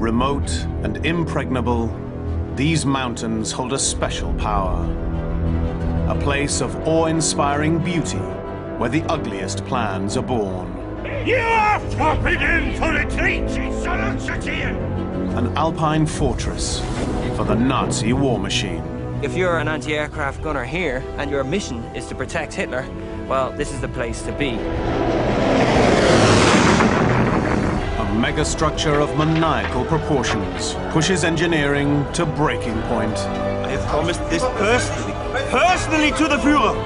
Remote and impregnable, these mountains hold a special power. A place of awe-inspiring beauty, where the ugliest plans are born. You are forbidden to retreat! An alpine fortress for the Nazi war machine. If you're an anti-aircraft gunner here, and your mission is to protect Hitler, well, this is the place to be. A megastructure of maniacal proportions pushes engineering to breaking point. I have promised this personally to the Führer!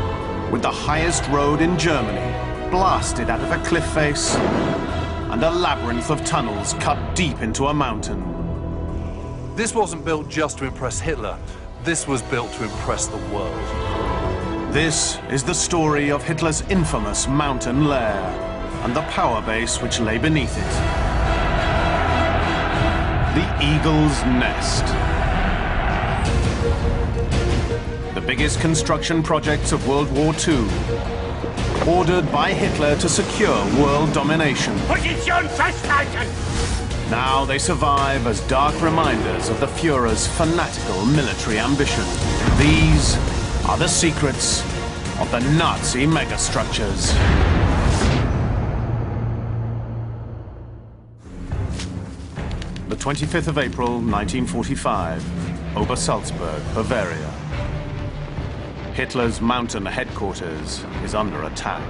With the highest road in Germany blasted out of a cliff face and a labyrinth of tunnels cut deep into a mountain. This wasn't built just to impress Hitler. This was built to impress the world. This is the story of Hitler's infamous mountain lair and the power base which lay beneath it. The Eagle's Nest. The biggest construction projects of World War II, ordered by Hitler to secure world domination. Position festhalten! Now they survive as dark reminders of the Führer's fanatical military ambition. These are the secrets of the Nazi megastructures. The 25th of April, 1945, Obersalzberg, Bavaria. Hitler's mountain headquarters is under attack.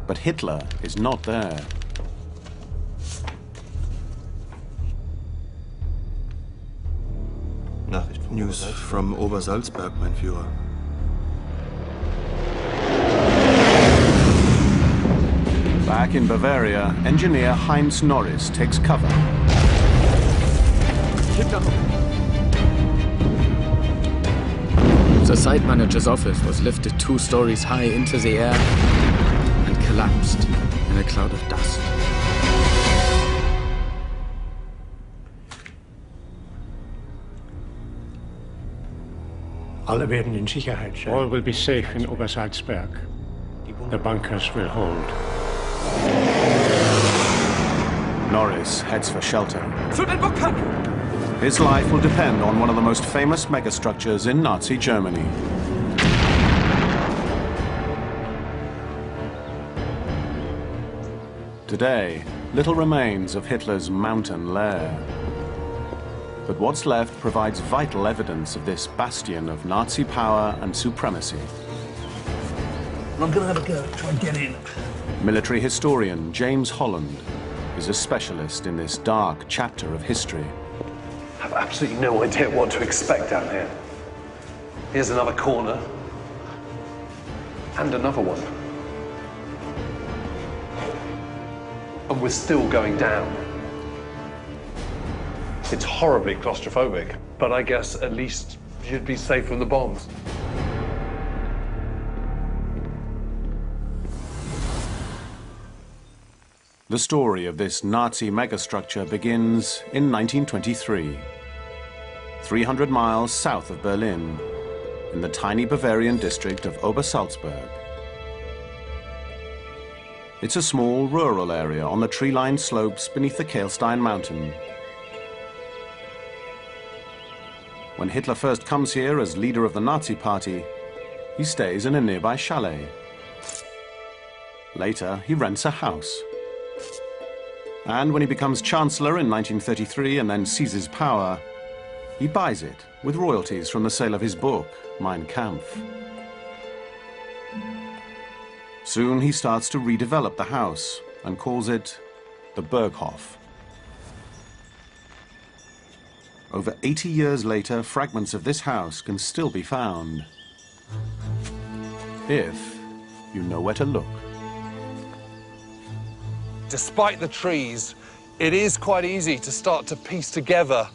But Hitler is not there. News from Obersalzberg, mein Führer. Back in Bavaria, engineer Heinz Norris takes cover. The site manager's office was lifted 2 stories high into the air and collapsed in a cloud of dust. Alle werden in Sicherheit sein. All will be safe in Obersalzberg. The bunkers will hold. Norris heads for shelter. His life will depend on one of the most famous megastructures in Nazi Germany. Today, little remains of Hitler's mountain lair. But what's left provides vital evidence of this bastion of Nazi power and supremacy. I'm gonna have a go, try and get in. Military historian James Holland is a specialist in this dark chapter of history. I have absolutely no idea what to expect down here. Here's another corner. And another one. And we're still going down. It's horribly claustrophobic, but I guess at least you'd be safe from the bombs. The story of this Nazi megastructure begins in 1923, 300 miles south of Berlin, in the tiny Bavarian district of Obersalzberg. It's a small rural area on the tree-lined slopes beneath the Kehlstein mountain. When Hitler first comes here as leader of the Nazi Party, he stays in a nearby chalet. Later, he rents a house. And when he becomes Chancellor in 1933 and then seizes power, he buys it with royalties from the sale of his book, Mein Kampf. Soon he starts to redevelop the house and calls it the Berghoff. Over 80 years later, fragments of this house can still be found, if you know where to look. Despite the trees, it is quite easy to start to piece together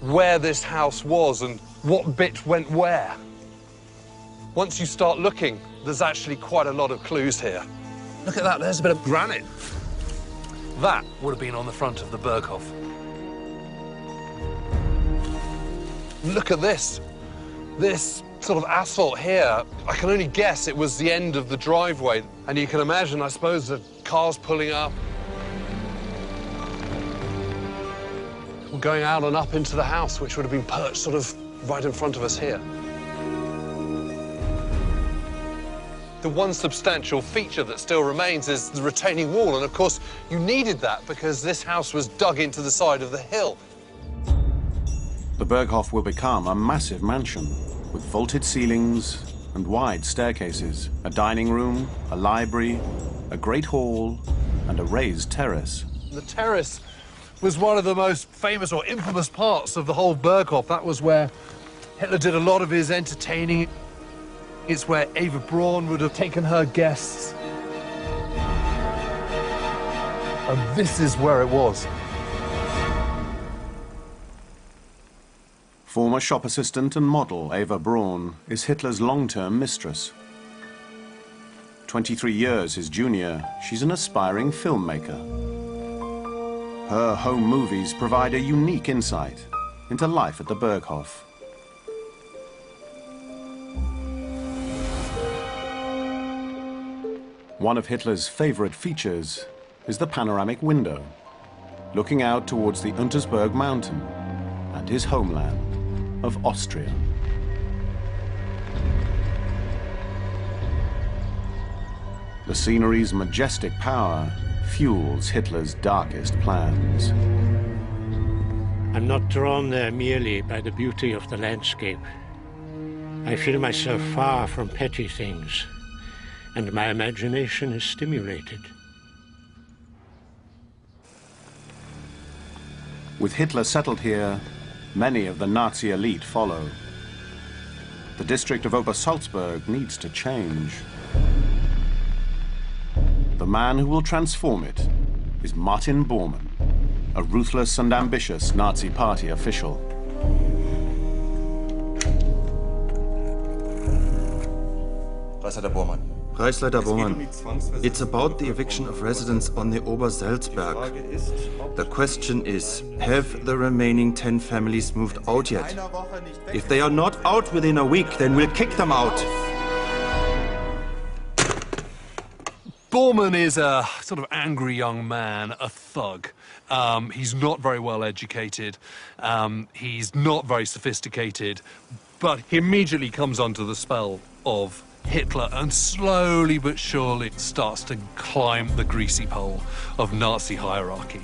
where this house was and what bit went where. Once you start looking, there's actually quite a lot of clues here. Look at that, there's a bit of granite. That would have been on the front of the Berghoff. Look at this. This sort of asphalt here, I can only guess it was the end of the driveway. And you can imagine, I suppose, the cars pulling up, going out and up into the house, which would have been perched sort of right in front of us here. The one substantial feature that still remains is the retaining wall, and of course you needed that because this house was dug into the side of the hill. The Berghoff will become a massive mansion with vaulted ceilings and wide staircases, a dining room, a library, a great hall, and a raised terrace. The terrace was one of the most famous or infamous parts of the whole Berghoff. That was where Hitler did a lot of his entertaining. It's where Eva Braun would have taken her guests. And this is where it was. Former shop assistant and model Eva Braun is Hitler's long-term mistress. 23 years his junior, she's an aspiring filmmaker. Her home movies provide a unique insight into life at the Berghoff. One of Hitler's favorite features is the panoramic window, looking out towards the Untersberg mountain and his homeland of Austria. The scenery's majestic power fuels Hitler's darkest plans. I'm not drawn there merely by the beauty of the landscape. I feel myself far from petty things, and my imagination is stimulated. With Hitler settled here, many of the Nazi elite follow. The district of Obersalzberg needs to change. The man who will transform it is Martin Bormann, a ruthless and ambitious Nazi party official. Reichsleiter Bormann. Reichsleiter Bormann. It's about the eviction of residents on the Obersalzberg. The question is, have the remaining 10 families moved out yet? If they are not out within a week, then we'll kick them out. Bormann is a sort of angry young man, a thug. He's not very well educated. He's not very sophisticated, but he immediately comes under the spell of Hitler and slowly but surely starts to climb the greasy pole of Nazi hierarchy.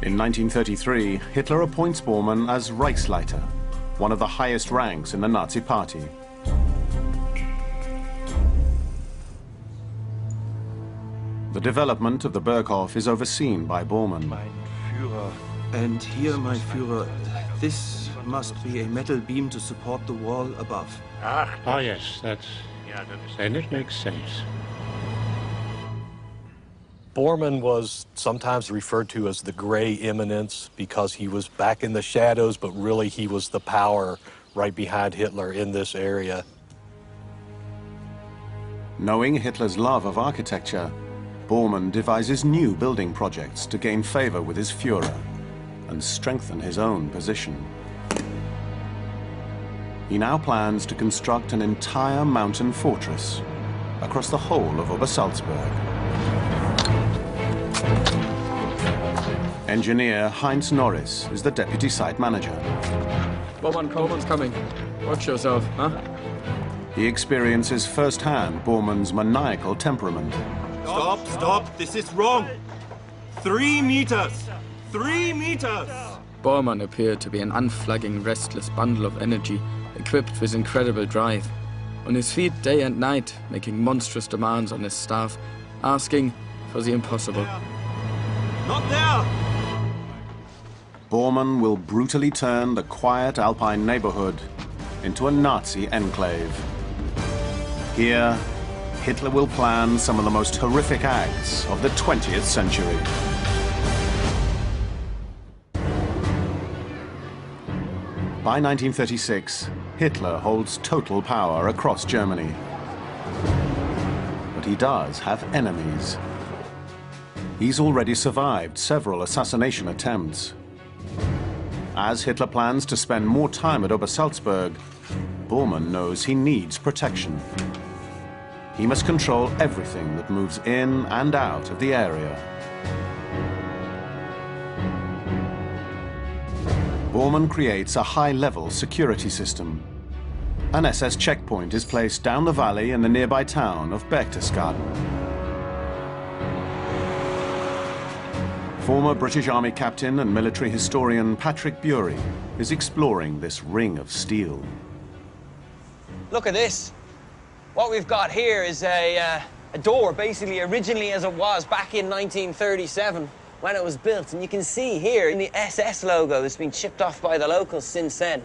In 1933, Hitler appoints Bormann as Reichsleiter, one of the highest ranks in the Nazi party. The development of the Berghoff is overseen by Bormann. And here, my Führer, this must be a metal beam to support the wall above. Oh yes, that's, yeah, then it makes sense. Bormann was sometimes referred to as the gray eminence because he was back in the shadows, but really he was the power right behind Hitler in this area. Knowing Hitler's love of architecture, Bormann devises new building projects to gain favor with his Führer and strengthen his own position. He now plans to construct an entire mountain fortress across the whole of Obersalzberg. Engineer Heinz Norris is the deputy site manager. Bormann's coming. Watch yourself, huh? He experiences firsthand Bormann's maniacal temperament. Stop, stop, this is wrong. 3 meters! 3 meters! Bormann appeared to be an unflagging, restless bundle of energy, equipped with incredible drive. On his feet day and night, making monstrous demands on his staff, asking for the impossible. Not there! Bormann will brutally turn the quiet Alpine neighborhood into a Nazi enclave. Here, Hitler will plan some of the most horrific acts of the 20th century. By 1936, Hitler holds total power across Germany. But he does have enemies. He's already survived several assassination attempts. As Hitler plans to spend more time at Obersalzberg, Bormann knows he needs protection. He must control everything that moves in and out of the area. Bormann creates a high-level security system. An SS checkpoint is placed down the valley in the nearby town of Berchtesgaden. Former British Army captain and military historian Patrick Bury is exploring this ring of steel. Look at this. What we've got here is a door, basically originally as it was back in 1937 when it was built. And you can see here in the SS logo that's been chipped off by the locals since then.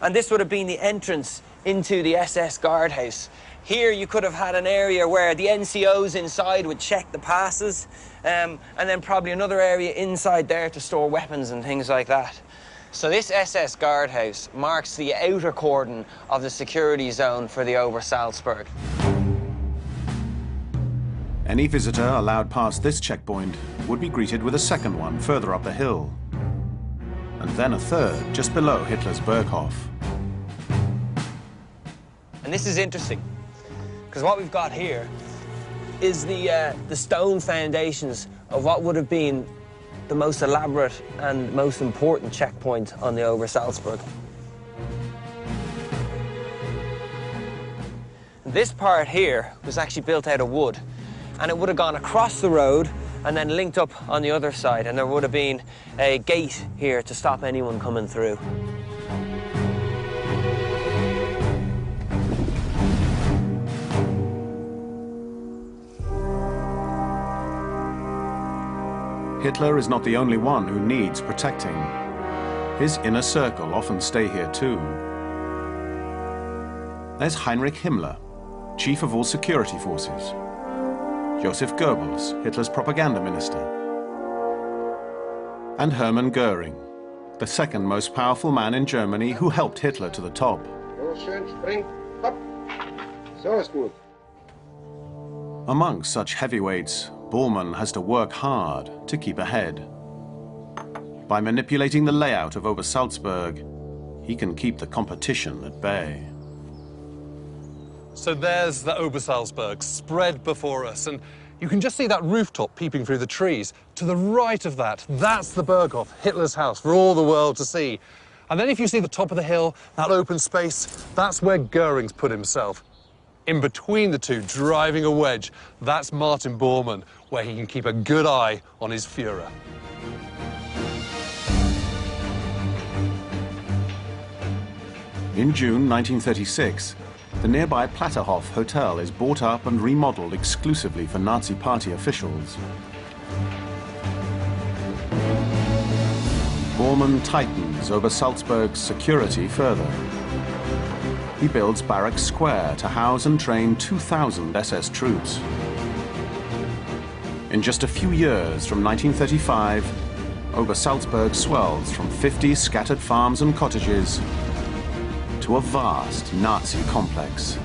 And this would have been the entrance into the SS guardhouse. Here you could have had an area where the NCOs inside would check the passes, and then probably another area inside there to store weapons and things like that. So this SS guardhouse marks the outer cordon of the security zone for the Obersalzberg. Any visitor allowed past this checkpoint would be greeted with a second one further up the hill, and then a third just below Hitler's Berghoff. And this is interesting, because what we've got here is the stone foundations of what would have been the most elaborate and most important checkpoint on the Obersalzberg. This part here was actually built out of wood, and it would have gone across the road and then linked up on the other side, and there would have been a gate here to stop anyone coming through. Hitler is not the only one who needs protecting. His inner circle often stay here too. There's Heinrich Himmler, chief of all security forces. Joseph Goebbels, Hitler's propaganda minister. And Hermann Goering, the second most powerful man in Germany who helped Hitler to the top. Among such heavyweights, Bormann has to work hard to keep ahead. By manipulating the layout of Obersalzberg, he can keep the competition at bay. So there's the Obersalzberg spread before us, and you can just see that rooftop peeping through the trees. To the right of that, that's the Berghoff, Hitler's house, for all the world to see. And then if you see the top of the hill, that open space, that's where Goering's put himself. In between the two, driving a wedge, that's Martin Bormann, where he can keep a good eye on his Führer. In June 1936, the nearby Platterhof Hotel is bought up and remodeled exclusively for Nazi Party officials. Bormann tightens Obersalzberg's security further. He builds Barracks Square to house and train 2,000 SS troops. In just a few years, from 1935, Obersalzberg swells from 50 scattered farms and cottages to a vast Nazi complex.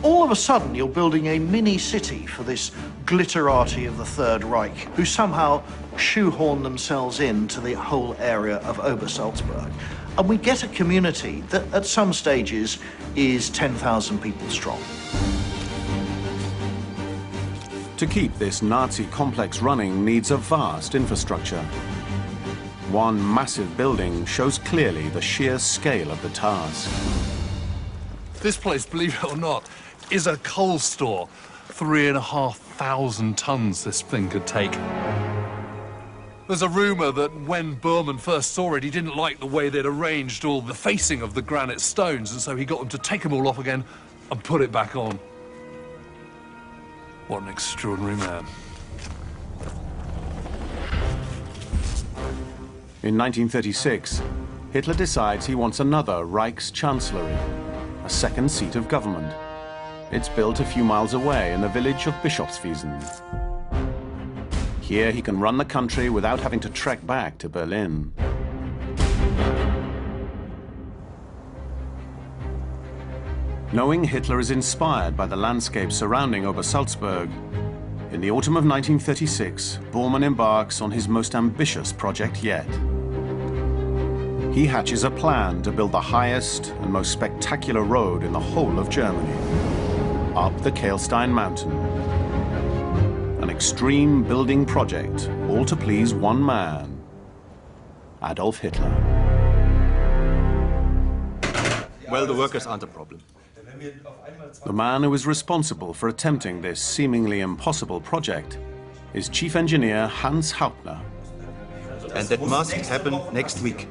All of a sudden, you're building a mini-city for this glitterati of the Third Reich, who somehow shoehorn themselves into the whole area of Obersalzberg. And we get a community that, at some stages, is 10,000 people strong. To keep this Nazi complex running needs a vast infrastructure. One massive building shows clearly the sheer scale of the task. This place, believe it or not, is a coal store. 3,500 tons this thing could take. There's a rumour that when Bormann first saw it, he didn't like the way they'd arranged all the facing of the granite stones, and so he got them to take them all off again and put it back on. What an extraordinary man. In 1936, Hitler decides he wants another Reichschancellery, a second seat of government. It's built a few miles away in the village of Bischofswiesen. Here he can run the country without having to trek back to Berlin. Knowing Hitler is inspired by the landscape surrounding Obersalzberg, in the autumn of 1936, Bormann embarks on his most ambitious project yet. He hatches a plan to build the highest and most spectacular road in the whole of Germany, up the Kehlstein mountain. An extreme building project, all to please one man, Adolf Hitler. Well, the workers aren't a problem. The man who is responsible for attempting this seemingly impossible project is Chief Engineer Hans Hauptner. And that must happen next week.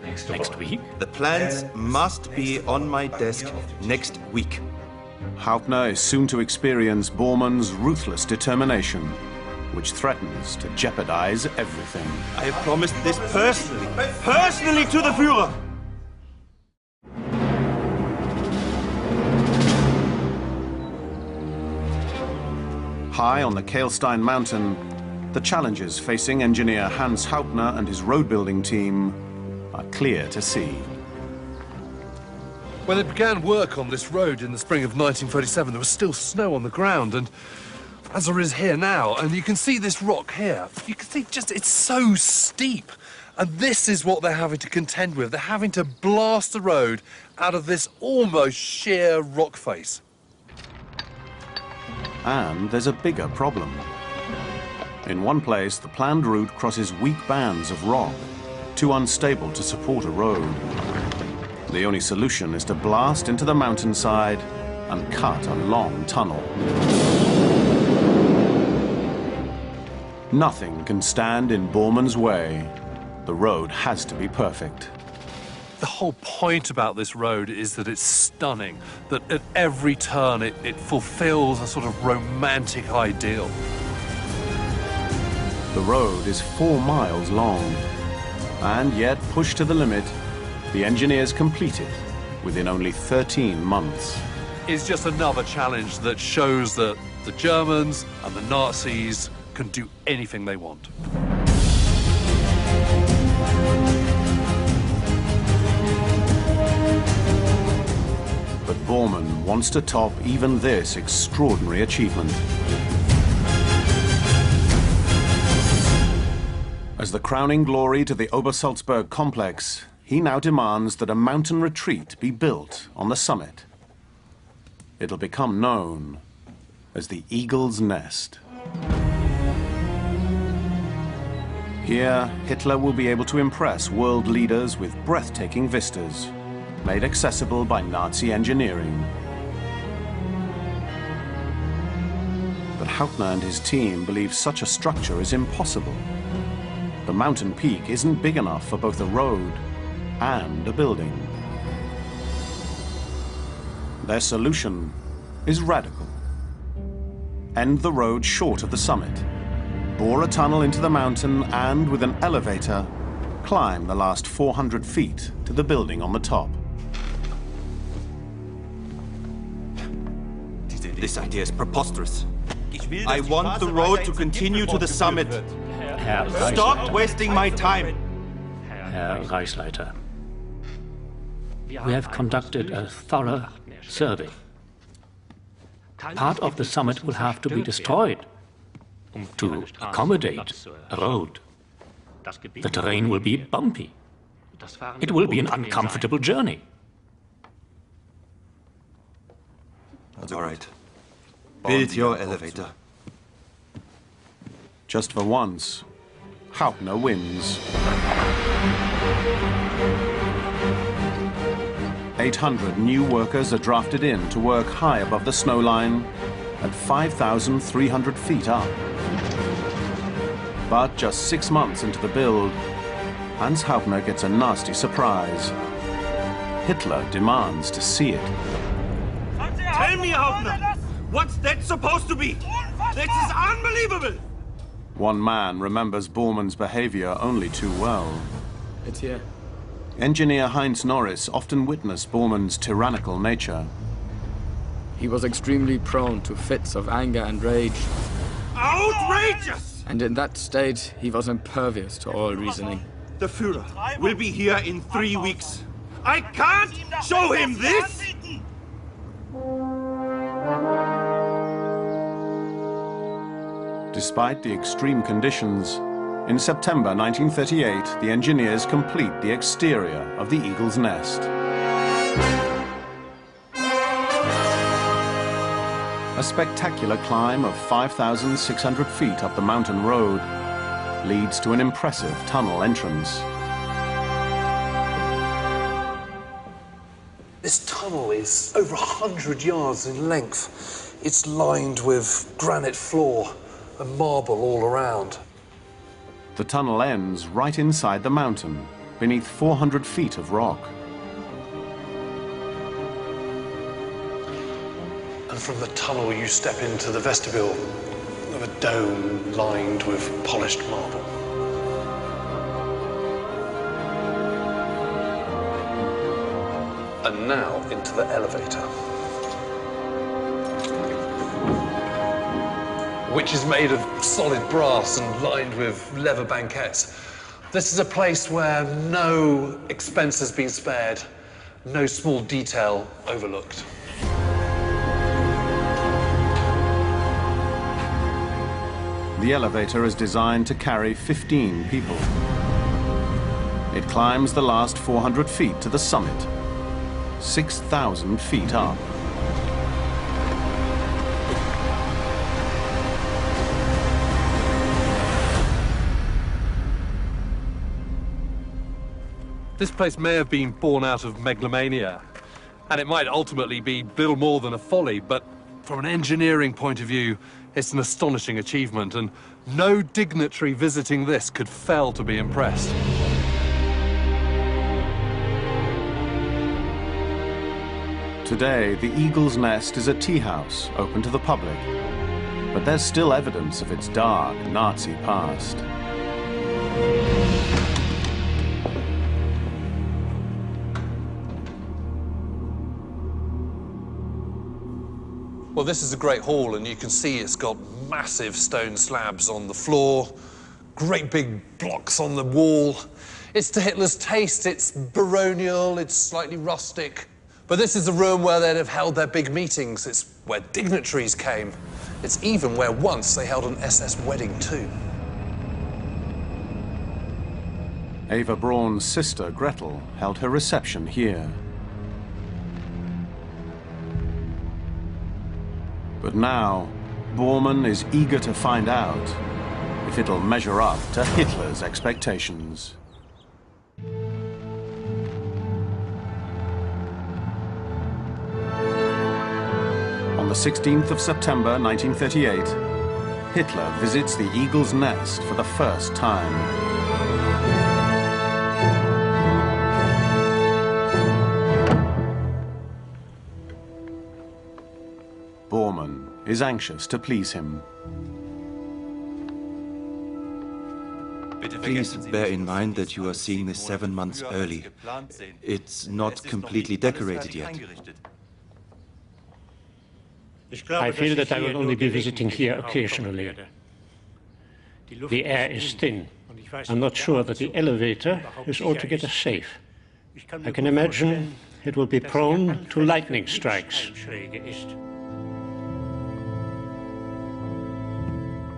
Next week? The plans must be on my desk next week. Hauptner is soon to experience Bormann's ruthless determination, which threatens to jeopardize everything. I have promised this personally to the Führer. High on the Kailstein mountain, the challenges facing engineer Hans Hauptner and his road-building team are clear to see. When they began work on this road in the spring of 1937, there was still snow on the ground, and as there is here now, and you can see this rock here, you can see just, it's so steep. And this is what they're having to contend with. They're having to blast the road out of this almost sheer rock face. And there's a bigger problem. In one place, the planned route crosses weak bands of rock, too unstable to support a road. The only solution is to blast into the mountainside and cut a long tunnel. Nothing can stand in Bormann's way. The road has to be perfect. The whole point about this road is that it's stunning, that at every turn it fulfills a sort of romantic ideal. The road is 4 miles long, and yet pushed to the limit, the engineers complete it within only 13 months. It's just another challenge that shows that the Germans and the Nazis can do anything they want. But Bormann wants to top even this extraordinary achievement. As the crowning glory to the Obersalzberg complex, he now demands that a mountain retreat be built on the summit. It'll become known as the Eagle's Nest. Here, Hitler will be able to impress world leaders with breathtaking vistas, made accessible by Nazi engineering. But Hauptner and his team believe such a structure is impossible. The mountain peak isn't big enough for both a road and a building. Their solution is radical. End the road short of the summit, bore a tunnel into the mountain, and with an elevator, climb the last 400 feet to the building on the top. This idea is preposterous. I want the road to continue to the summit. Stop wasting my time. Herr Reichsleiter, we have conducted a thorough survey. Part of the summit will have to be destroyed to accommodate a road. The terrain will be bumpy. It will be an uncomfortable journey. All right. Build your elevator. Just for once, Hauptner wins. 800 new workers are drafted in to work high above the snow line at 5,300 feet up. But just 6 months into the build, Hans Hauptner gets a nasty surprise. Hitler demands to see it. Tell me, Hauptner, what's that supposed to be? This is unbelievable! One man remembers Bormann's behavior only too well. It's here. Engineer Heinz Norris often witnessed Bormann's tyrannical nature. He was extremely prone to fits of anger and rage. Outrageous! And in that state, he was impervious to all reasoning. The Führer will be here in 3 weeks. I can't show him this! Despite the extreme conditions, in September 1938, the engineers complete the exterior of the Eagle's Nest. A spectacular climb of 5,600 feet up the mountain road, leads to an impressive tunnel entrance. This tunnel is over 100 yards in length. It's lined with granite floor and marble all around. The tunnel ends right inside the mountain, beneath 400 feet of rock. And from the tunnel you step into the vestibule of a dome lined with polished marble. And now into the elevator, which is made of solid brass and lined with leather banquettes. This is a place where no expense has been spared, no small detail overlooked. The elevator is designed to carry 15 people. It climbs the last 400 feet to the summit, 6,000 feet up. This place may have been born out of megalomania, and it might ultimately be little more than a folly, but from an engineering point of view, it's an astonishing achievement, and no dignitary visiting this could fail to be impressed. Today, the Eagle's Nest is a tea house open to the public, but there's still evidence of its dark Nazi past. Well, this is a great hall, and you can see it's got massive stone slabs on the floor, great big blocks on the wall. It's to Hitler's taste. It's baronial, it's slightly rustic. But this is the room where they'd have held their big meetings. It's where dignitaries came. It's even where once they held an SS wedding too. Eva Braun's sister, Gretel, held her reception here. But now, Bormann is eager to find out if it'll measure up to Hitler's expectations. On the 16th of September 1938, Hitler visits the Eagle's Nest for the first time. Bormann is anxious to please him. Please bear in mind that you are seeing this 7 months early. It's not completely decorated yet. I feel that I will only be visiting here occasionally. The air is thin. I'm not sure that the elevator is altogether safe. I can imagine it will be prone to lightning strikes.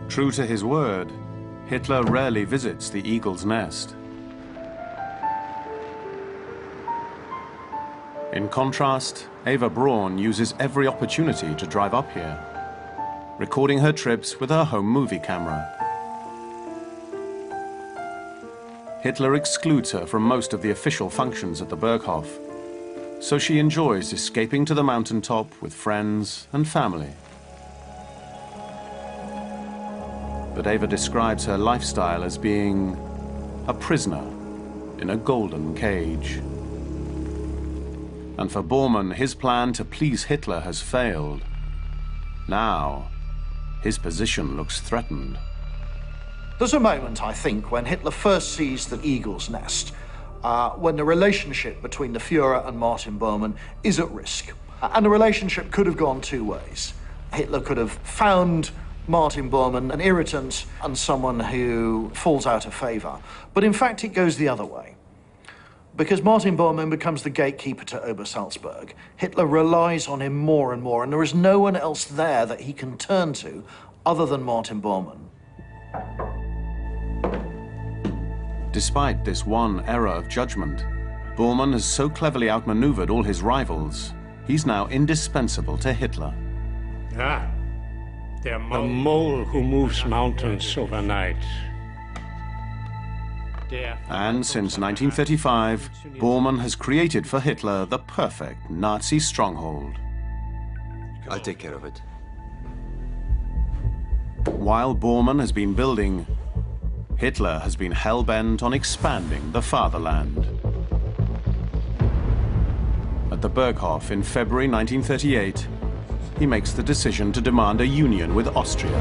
True to his word, Hitler rarely visits the Eagle's Nest. In contrast, Eva Braun uses every opportunity to drive up here, recording her trips with her home movie camera. Hitler excludes her from most of the official functions at the Berghoff, so she enjoys escaping to the mountaintop with friends and family. But Eva describes her lifestyle as being a prisoner in a golden cage. And for Bormann, his plan to please Hitler has failed. Now, his position looks threatened. There's a moment, I think, when Hitler first sees the Eagle's Nest, when the relationship between the Führer and Martin Bormann is at risk. And the relationship could have gone two ways. Hitler could have found Martin Bormann an irritant and someone who falls out of favor. But in fact, it goes the other way. Because Martin Bormann becomes the gatekeeper to Obersalzberg, Hitler relies on him more and more, and there is no one else there that he can turn to other than Martin Bormann. Despite this one error of judgment, Bormann has so cleverly outmaneuvered all his rivals, he's now indispensable to Hitler. Ah, the mole who moves mountains overnight. And since 1935, Bormann has created for Hitler the perfect Nazi stronghold. I'll take care of it. While Bormann has been building, Hitler has been hell-bent on expanding the fatherland. At the Berghoff in February 1938, he makes the decision to demand a union with Austria,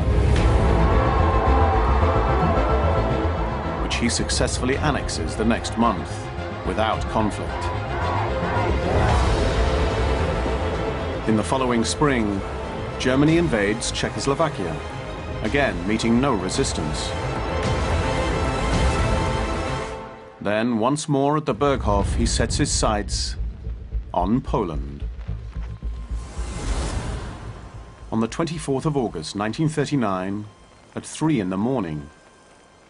which he successfully annexes the next month without conflict. In the following spring, Germany invades Czechoslovakia, again meeting no resistance. Then, once more at the Berghoff, he sets his sights on Poland. On the 24th of August 1939, at 3 in the morning,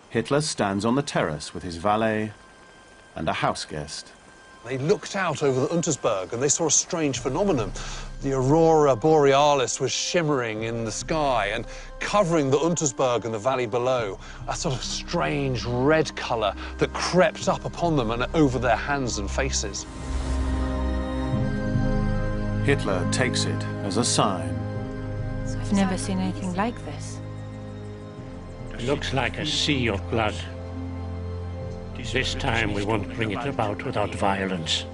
Hitler stands on the terrace with his valet and a house guest. They looked out over the Untersberg and they saw a strange phenomenon. The aurora borealis was shimmering in the sky and covering the Untersberg and the valley below, a sort of strange red colour that crept up upon them and over their hands and faces. Hitler takes it as a sign. I've never seen anything like this. It looks like a sea of blood. This time we won't bring it about without violence.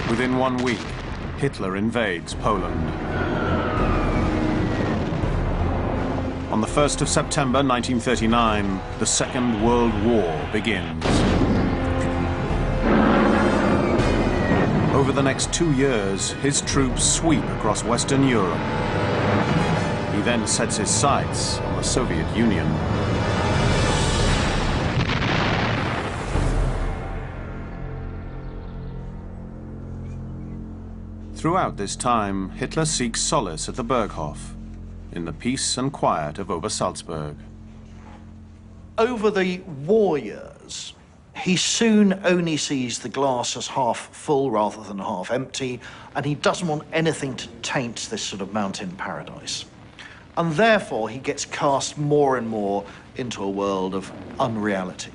Within 1 week, Hitler invades Poland. On the 1st of September 1939, the Second World War begins. Over the next 2 years, his troops sweep across Western Europe. He then sets his sights on the Soviet Union. Throughout this time, Hitler seeks solace at the Berghoff, in the peace and quiet of Obersalzberg. Over the war years, he soon only sees the glass as half full rather than half empty, and he doesn't want anything to taint this sort of mountain paradise. And therefore, he gets cast more and more into a world of unreality.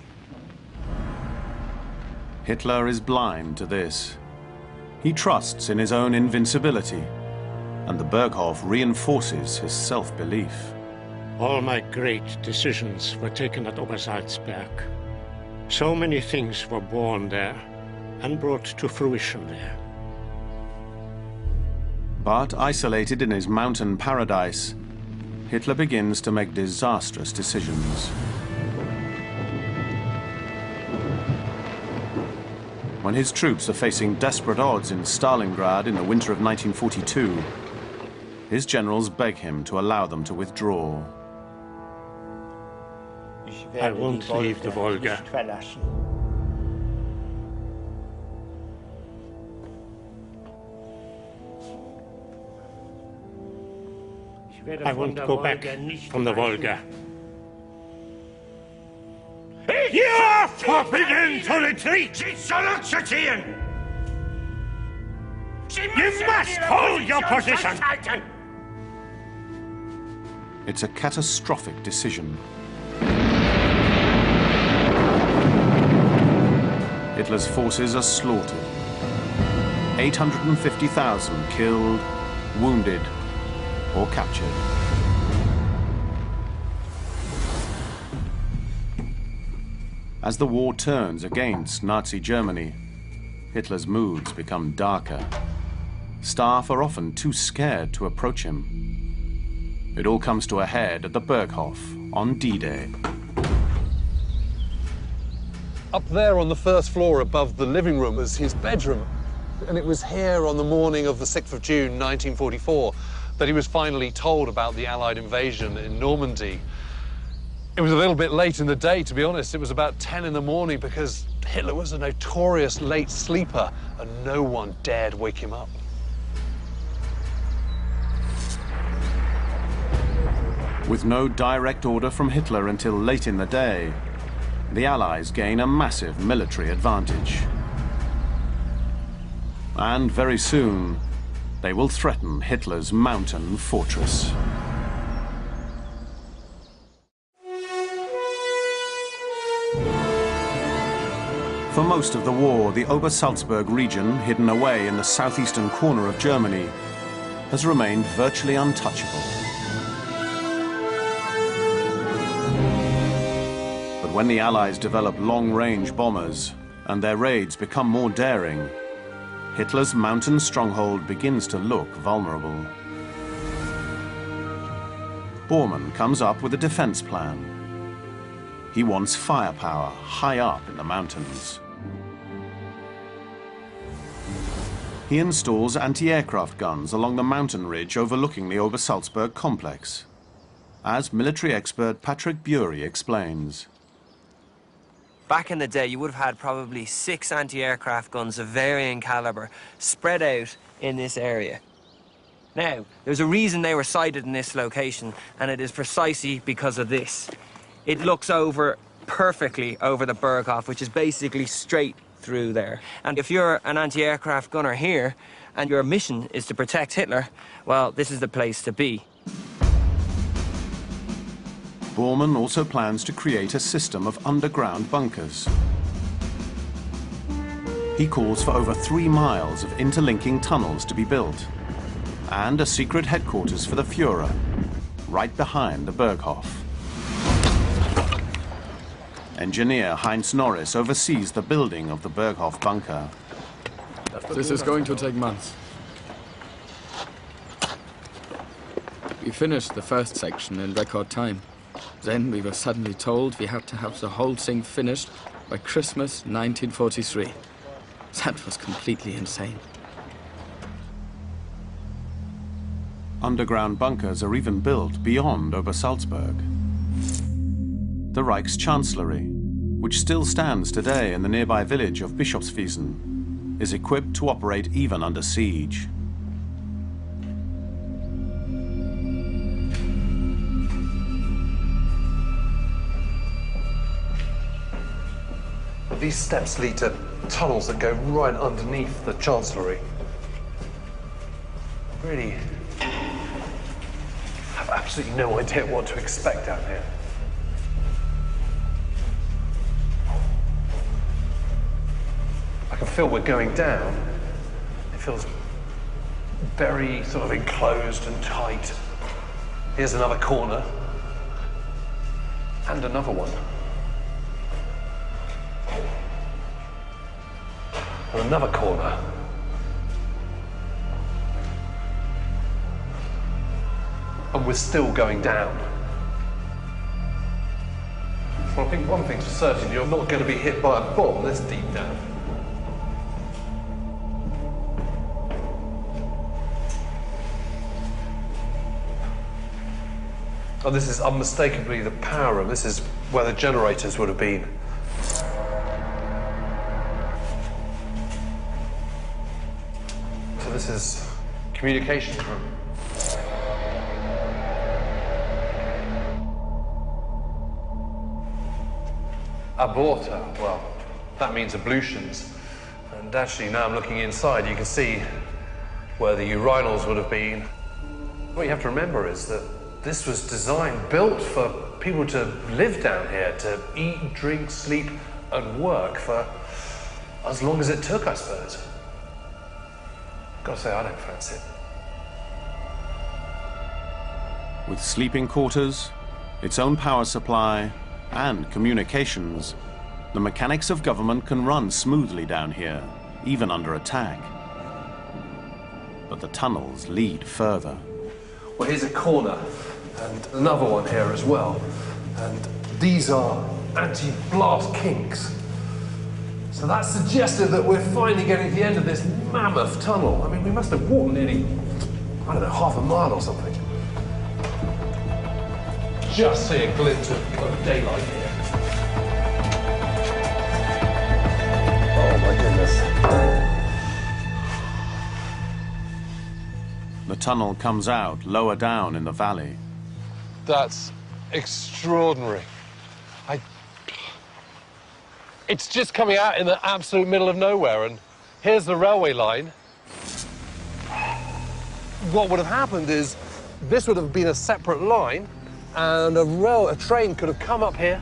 Hitler is blind to this. He trusts in his own invincibility, and the Berghoff reinforces his self-belief. All my great decisions were taken at Obersalzberg. So many things were born there and brought to fruition there. But isolated in his mountain paradise, Hitler begins to make disastrous decisions. When his troops are facing desperate odds in Stalingrad in the winter of 1942, his generals beg him to allow them to withdraw. I won't leave the Volga. I won't go back from the Volga. You are forbidden to retreat! You must hold your position! It's a catastrophic decision. Hitler's forces are slaughtered. 850,000 killed, wounded, or captured. As the war turns against Nazi Germany, Hitler's moods become darker. Staff are often too scared to approach him. It all comes to a head at the Berghoff on D-Day. Up there on the first floor above the living room was his bedroom. And it was here on the morning of the 6th of June, 1944, that he was finally told about the Allied invasion in Normandy. It was a little bit late in the day, to be honest. It was about 10 in the morning because Hitler was a notorious late sleeper and no one dared wake him up. With no direct order from Hitler until late in the day, the Allies gain a massive military advantage. And very soon, they will threaten Hitler's mountain fortress. For most of the war, the Obersalzberg region, hidden away in the southeastern corner of Germany, has remained virtually untouchable. But when the Allies develop long-range bombers and their raids become more daring, Hitler's mountain stronghold begins to look vulnerable. Bormann comes up with a defense plan. He wants firepower high up in the mountains. He installs anti-aircraft guns along the mountain ridge overlooking the Obersalzberg complex, as military expert Patrick Bury explains. Back in the day, you would have had probably 6 anti-aircraft guns of varying caliber spread out in this area. Now, there's a reason they were sited in this location, and it is precisely because of this. It looks over perfectly over the berghoff, which is basically straight through there. And if you're an anti-aircraft gunner here, and your mission is to protect Hitler, well, this is the place to be. Bormann also plans to create a system of underground bunkers. He calls for over 3 miles of interlinking tunnels to be built, and a secret headquarters for the Führer, right behind the berghoff. Engineer Heinz Norris oversees the building of the berghoff bunker. This is going to take months. We finished the first section in record time. Then we were suddenly told we had to have the whole thing finished by Christmas 1943. That was completely insane. Underground bunkers are even built beyond Obersalzberg. The Reichschancellery, which still stands today in the nearby village of Bischofswiesen, is equipped to operate even under siege. These steps lead to tunnels that go right underneath the Chancellery. Really have absolutely no idea what to expect down here. I can feel we're going down. It feels very sort of enclosed and tight. Here's another corner. And another one. And another corner. And we're still going down. Well, I think one thing's for certain, you're not going to be hit by a bomb this deep down. Oh, this is unmistakably the power room. This is where the generators would have been. So this is communications room. Aborta, well, that means ablutions. And actually, now I'm looking inside, you can see where the urinals would have been. What you have to remember is that this was designed, built for people to live down here, to eat, drink, sleep, and work for as long as it took, I suppose. Gotta say, I don't fancy it. With sleeping quarters, its own power supply, and communications, the mechanics of government can run smoothly down here, even under attack. But the tunnels lead further. Well, here's a corner, and another one here as well. And these are anti-blast kinks. So that suggested that we're finally getting to the end of this mammoth tunnel. I mean, we must have walked nearly, I don't know, half a mile or something. Just see a glimpse of daylight here. Oh my goodness. The tunnel comes out lower down in the valley. That's extraordinary. It's just coming out in the absolute middle of nowhere, and here's the railway line. What would have happened is this would have been a separate line, and a train could have come up here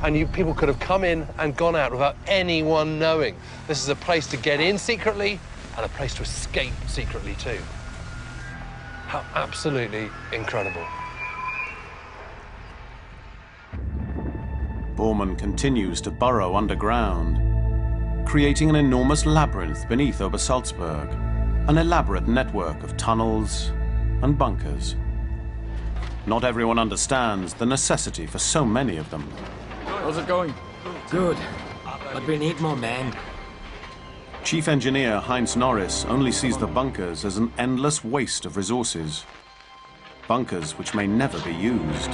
and people could have come in and gone out without anyone knowing. This is a place to get in secretly and a place to escape secretly too. How absolutely incredible. Bormann continues to burrow underground, creating an enormous labyrinth beneath Obersalzberg, an elaborate network of tunnels and bunkers. Not everyone understands the necessity for so many of them. How's it going? Good. But we need more men. Chief Engineer Heinz Norris only sees the bunkers as an endless waste of resources. Bunkers which may never be used.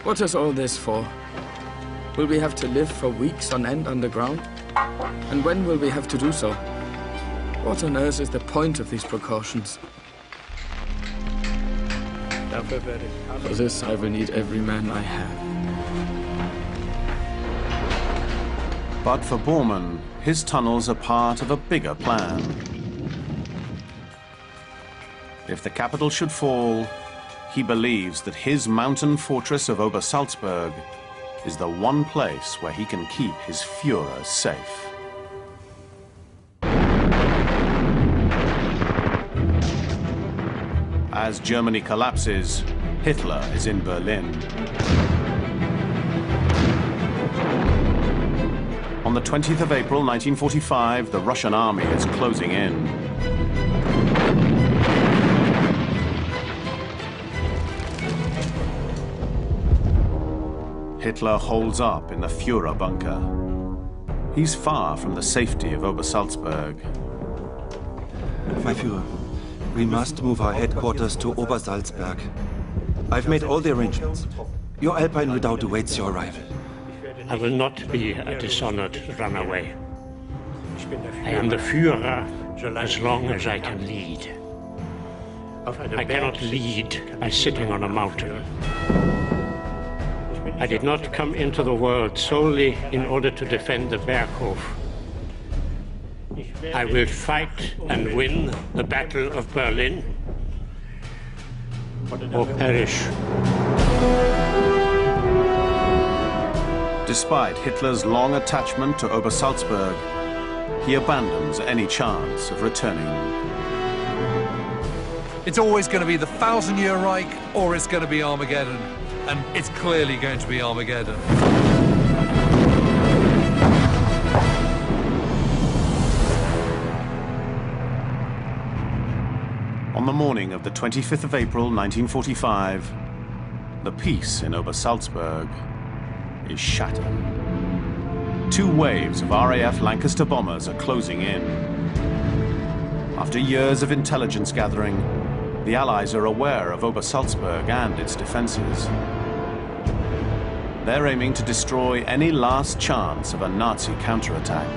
What is all this for? Will we have to live for weeks on end underground? And when will we have to do so? What on earth is the point of these precautions? For this, I will need every man I have. But for Bormann, his tunnels are part of a bigger plan. If the capital should fall, he believes that his mountain fortress of Obersalzberg is the one place where he can keep his Führer safe. As Germany collapses, Hitler is in Berlin. On the 20th of April 1945, the Russian army is closing in. Hitler holds up in the Führer bunker. He's far from the safety of Obersalzberg. My Führer, we must move our headquarters to Obersalzberg. I've made all the arrangements. Your Alpine redoubt awaits your arrival. I will not be a dishonored runaway. I am the Führer as long as I can lead. I cannot lead by sitting on a mountain. I did not come into the world solely in order to defend the berghoff. I will fight and win the Battle of Berlin or perish. Despite Hitler's long attachment to Obersalzberg, he abandons any chance of returning. It's always going to be the 1,000-year Reich or it's going to be Armageddon. And it's clearly going to be Armageddon. On the morning of the 25th of April, 1945, the peace in Obersalzberg is shattered. 2 waves of RAF Lancaster bombers are closing in. After years of intelligence gathering, the Allies are aware of Obersalzberg and its defenses. They're aiming to destroy any last chance of a Nazi counterattack.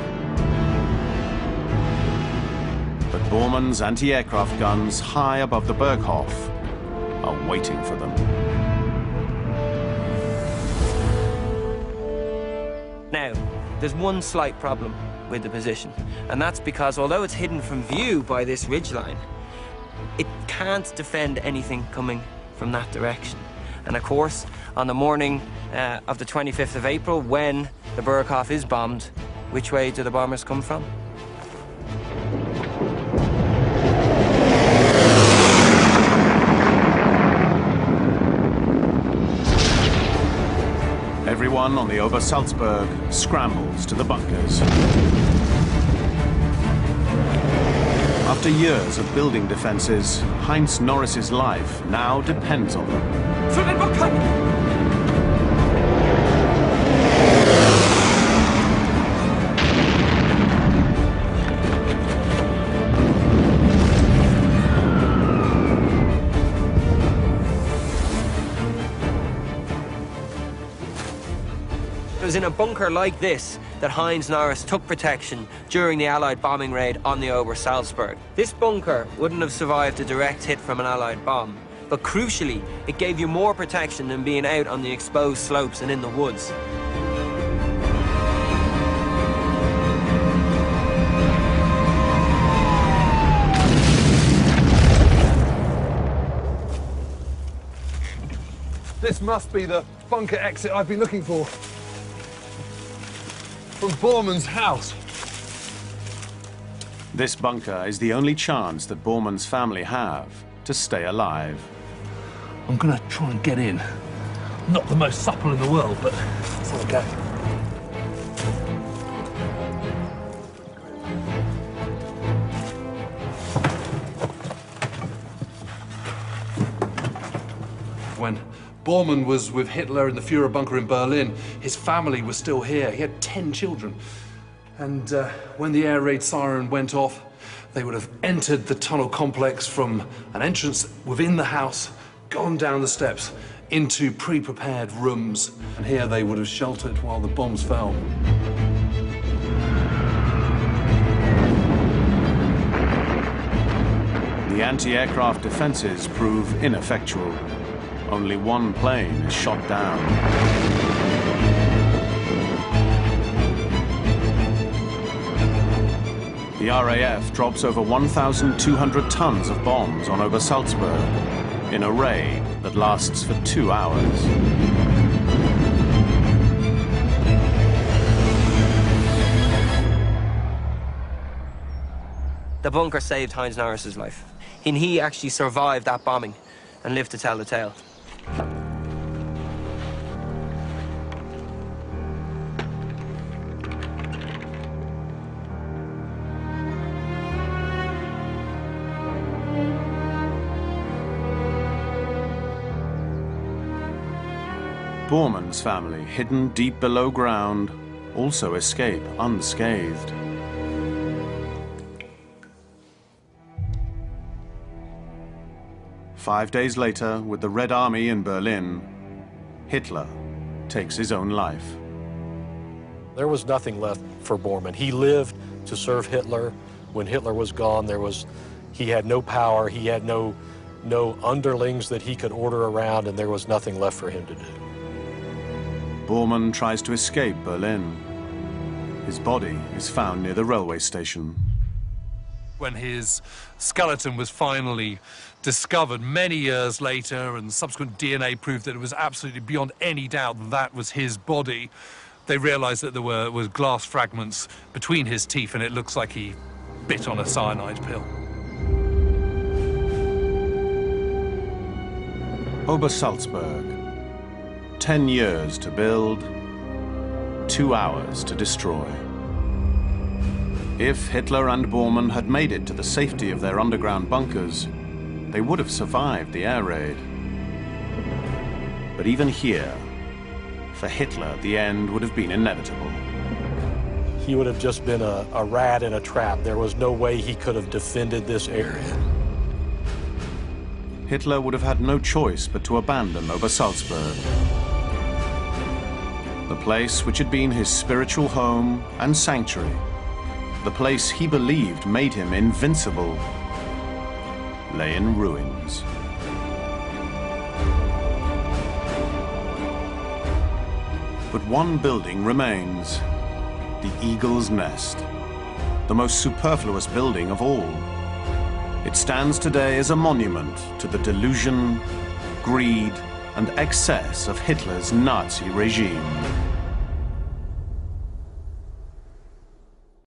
But Bormann's anti-aircraft guns high above the Berghoff are waiting for them. Now, there's one slight problem with the position, and that's because although it's hidden from view by this ridgeline, it can't defend anything coming from that direction. And of course, on the morning of the 25th of April, when the Berghoff is bombed, which way do the bombers come from? Everyone on the Obersalzberg scrambles to the bunkers. After years of building defenses, Heinz Norris's life now depends on them. Zu den Bunkern! It was in a bunker like this that Heinz Norris took protection during the Allied bombing raid on the Obersalzberg. This bunker wouldn't have survived a direct hit from an Allied bomb, but crucially, it gave you more protection than being out on the exposed slopes and in the woods. must be the bunker exit I've been looking for. From Bormann's house. This bunker is the only chance that Bormann's family have to stay alive. I'm gonna try and get in. Not the most supple in the world, but let's have a go. When Bormann was with Hitler in the Führer bunker in Berlin, his family was still here. He had 10 children. And when the air raid siren went off, they would have entered the tunnel complex from an entrance within the house, gone down the steps into pre-prepared rooms. And here they would have sheltered while the bombs fell. The anti-aircraft defenses prove ineffectual. Only one plane is shot down. The RAF drops over 1,200 tons of bombs on Obersalzberg in a raid that lasts for 2 hours. The bunker saved Heinz Norris's life. And he actually survived that bombing and lived to tell the tale. Bormann's family, hidden deep below ground, also escape unscathed. Five days later, with the Red Army in Berlin, Hitler takes his own life. There was nothing left for Bormann. He lived to serve Hitler. When Hitler was gone, he had no power, he had no underlings that he could order around, and there was nothing left for him to do. Bormann tries to escape Berlin. His body is found near the railway station. When his skeleton was finally discovered many years later and subsequent DNA proved that it was absolutely beyond any doubt that was his body, they realized that there were glass fragments between his teeth and it looks like he bit on a cyanide pill. Obersalzberg. 10 years to build, 2 hours to destroy. If Hitler and Bormann had made it to the safety of their underground bunkers, they would have survived the air raid. But even here, for Hitler, the end would have been inevitable. He would have just been a rat in a trap. There was no way he could have defended this area. Hitler would have had no choice but to abandon Obersalzberg. The place which had been his spiritual home and sanctuary, the place he believed made him invincible, lay in ruins. But one building remains, the Eagle's Nest, the most superfluous building of all. It stands today as a monument to the delusion, greed, and excess of Hitler's Nazi regime.